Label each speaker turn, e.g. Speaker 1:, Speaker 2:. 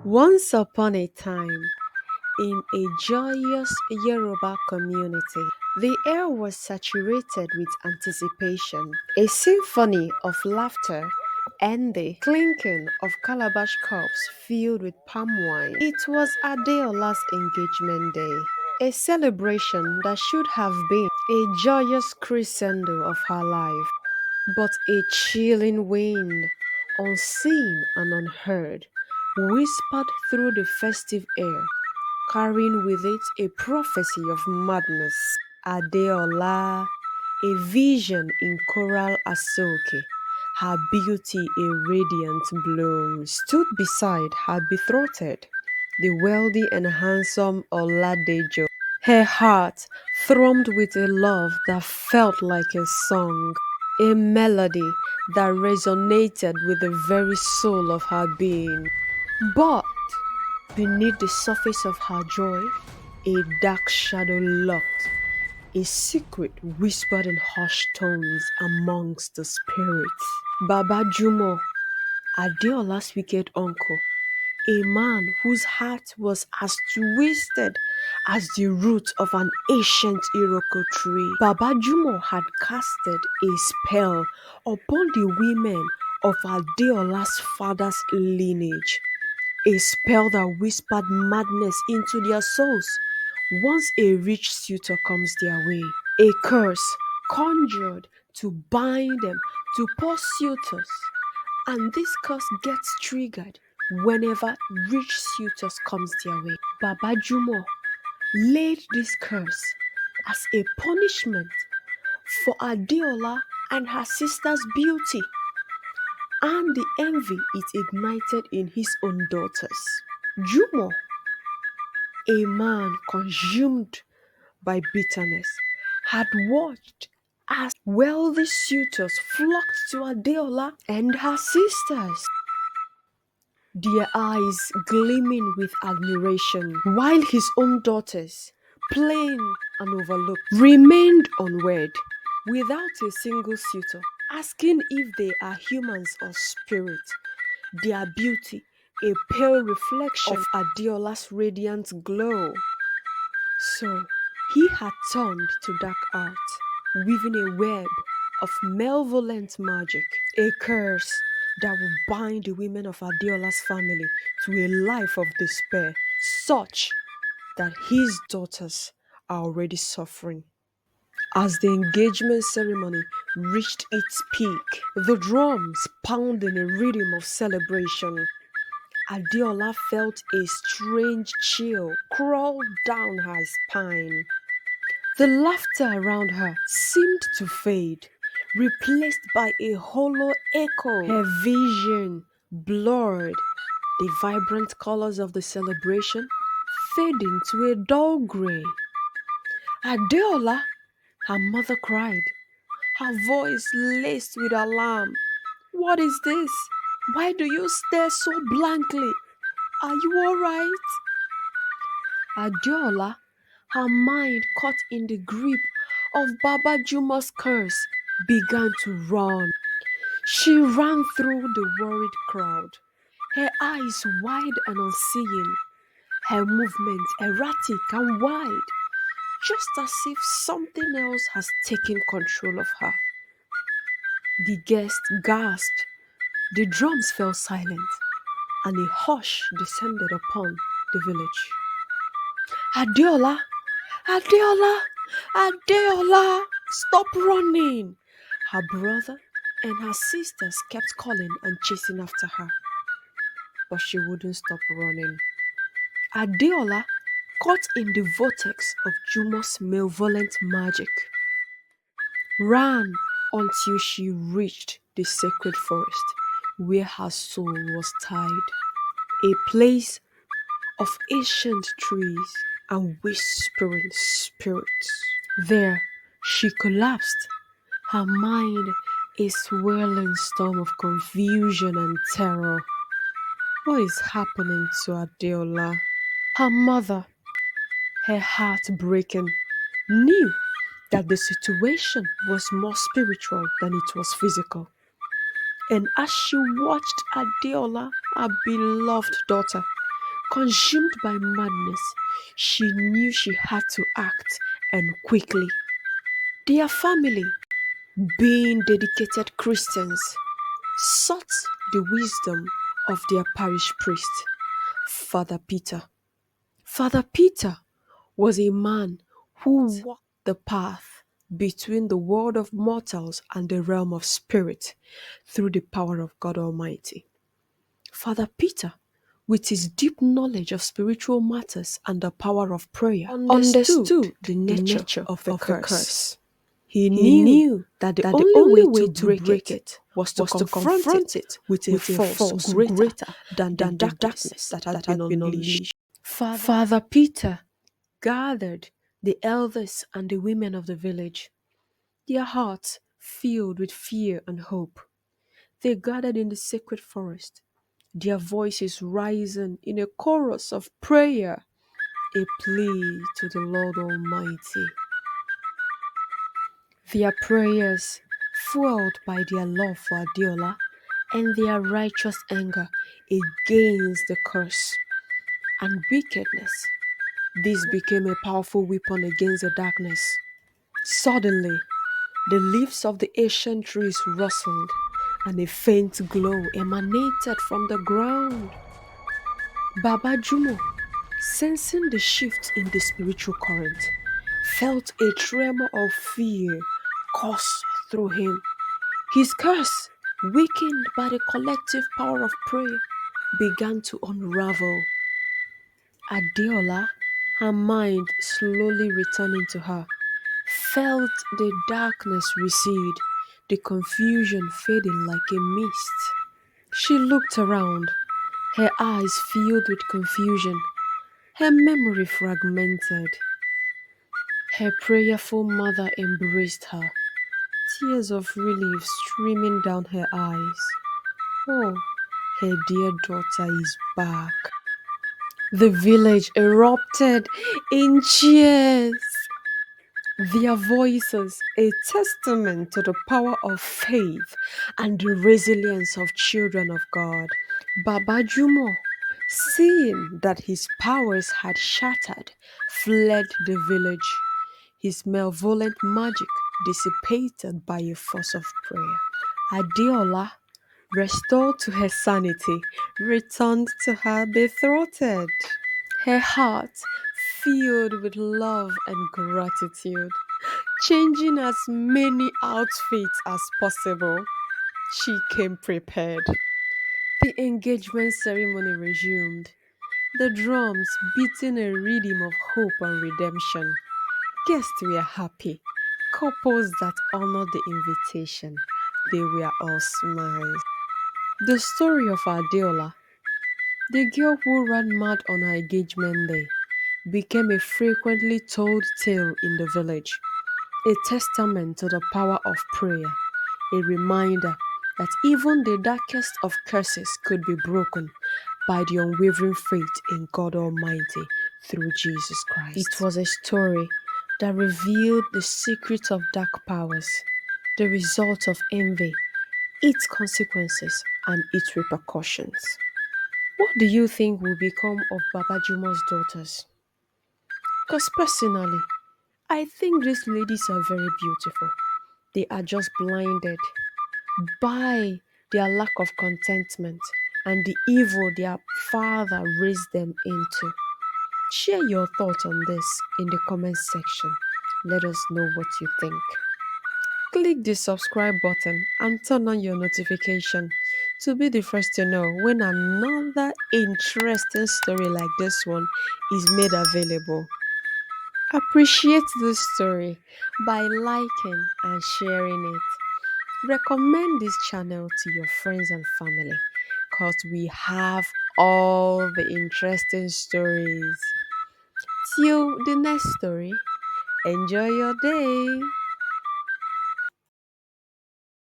Speaker 1: Once upon a time, in a joyous Yoruba community, the air was saturated with anticipation, a symphony of laughter, and the clinking of calabash cups filled with palm wine. It was Adeola's engagement day, a celebration that should have been a joyous crescendo of her life. But a chilling wind, unseen and unheard, whispered through the festive air, carrying with it a prophecy of madness. Adeola, a vision in coral asoke, her beauty a radiant bloom, stood beside her betrothed, the wealthy and handsome Oladejo. Her heart thrummed with a love that felt like a song, a melody that resonated with the very soul of her being. But beneath the surface of her joy, a dark shadow lurked, a secret whispered in hushed tones amongst the spirits. Baba Jumo, Adeola's wicked uncle, a man whose heart was as twisted as the root of an ancient Iroko tree. Baba Jumo had casted a spell upon the women of Adeola's father's lineage, a spell that whispered madness into their souls once a rich suitor comes their way, a curse conjured to bind them to poor suitors, and this curse gets triggered whenever rich suitors comes their way. Baba Jumo laid this curse as a punishment for Adeola and her sister's beauty and the envy it ignited in his own daughters. Jumo, a man consumed by bitterness, had watched as wealthy suitors flocked to Adeola and her sisters, their eyes gleaming with admiration, while his own daughters, plain and overlooked, remained unwed, without a single suitor, asking if they are humans or spirits, their beauty a pale reflection of Adeola's radiant glow. So he had turned to dark art, weaving a web of malevolent magic, a curse that would bind the women of Adeola's family to a life of despair, such that his daughters are already suffering. As the engagement ceremony reached its peak, the drums pounding a rhythm of celebration, Adeola felt a strange chill crawl down her spine. The laughter around her seemed to fade, replaced by a hollow echo. Her vision blurred, the vibrant colors of the celebration fading to a dull gray. Adeola, her mother cried, her voice laced with alarm. What is this? Why do you stare so blankly? Are you all right? Adeola, her mind caught in the grip of Baba Juma's curse, began to run. She ran through the worried crowd, her eyes wide and unseeing, her movements erratic and wild, just as if something else has taken control of her. The guests gasped, the drums fell silent, and a hush descended upon the village. Adeola! Adeola! Adeola! Stop running! Her brother and her sisters kept calling and chasing after her, but she wouldn't stop running. Adeola, caught in the vortex of Jumo's malevolent magic, ran until she reached the sacred forest where her soul was tied, a place of ancient trees and whispering spirits. There, she collapsed, her mind a swirling storm of confusion and terror. What is happening to Adeola? Her mother, her heart breaking, knew that the situation was more spiritual than it was physical. And as she watched Adeola, her beloved daughter, Consumed by madness, she knew she had to act, and quickly. Their family, being dedicated Christians, sought the wisdom of their parish priest, Father Peter. Father Peter was a man who walked the path between the world of mortals and the realm of spirit through the power of God Almighty. Father Peter, with his deep knowledge of spiritual matters and the power of prayer, understood the nature of the curse. He knew that the only way to break it was to confront it with a force greater than the darkness that had been unleashed. Father Peter gathered the elders and the women of the village, their hearts filled with fear and hope. They gathered in the sacred forest, their voices rising in a chorus of prayer, a plea to the Lord Almighty. Their prayers, fueled by their love for Adiola and their righteous anger against the curse and wickedness, this became a powerful weapon against the darkness. Suddenly, the leaves of the ancient trees rustled, and a faint glow emanated from the ground. Baba Jumo, sensing the shift in the spiritual current, felt a tremor of fear course through him. His curse, weakened by the collective power of prayer, began to unravel. Adeola, her mind slowly returning to her, felt the darkness recede, the confusion fading like a mist. She looked around, her eyes filled with confusion, her memory fragmented. Her prayerful mother embraced her, tears of relief streaming down her eyes. Oh, her dear daughter is back. The village erupted in cheers, their voices a testament to the power of faith and the resilience of children of God. Baba Jumo, seeing that his powers had shattered, fled the village, his malevolent magic dissipated by a force of prayer. Adeola, restored to her sanity, returned to her betrothed, her heart filled with love and gratitude. Changing as many outfits as possible, she came prepared. The engagement ceremony resumed, the drums beating a rhythm of hope and redemption. Guests were happy, couples that honored the invitation, they were all smiles. The story of Adeola, the girl who ran mad on her engagement day, became a frequently told tale in the village, a testament to the power of prayer, a reminder that even the darkest of curses could be broken by the unwavering faith in God Almighty through Jesus Christ. It was a story that revealed the secrets of dark powers, the result of envy, its consequences, and its repercussions. What do you think will become of Baba Jumo's daughters? Because personally, I think these ladies are very beautiful. They are just blinded by their lack of contentment and the evil their father raised them into. Share your thoughts on this in the comment section. Let us know what you think. Click the subscribe button and turn on your notification to be the first to know when another interesting story like this one is made available. Appreciate this story by liking and sharing it. Recommend this channel to your friends and family because we have all the interesting stories. Till the next story, enjoy your day.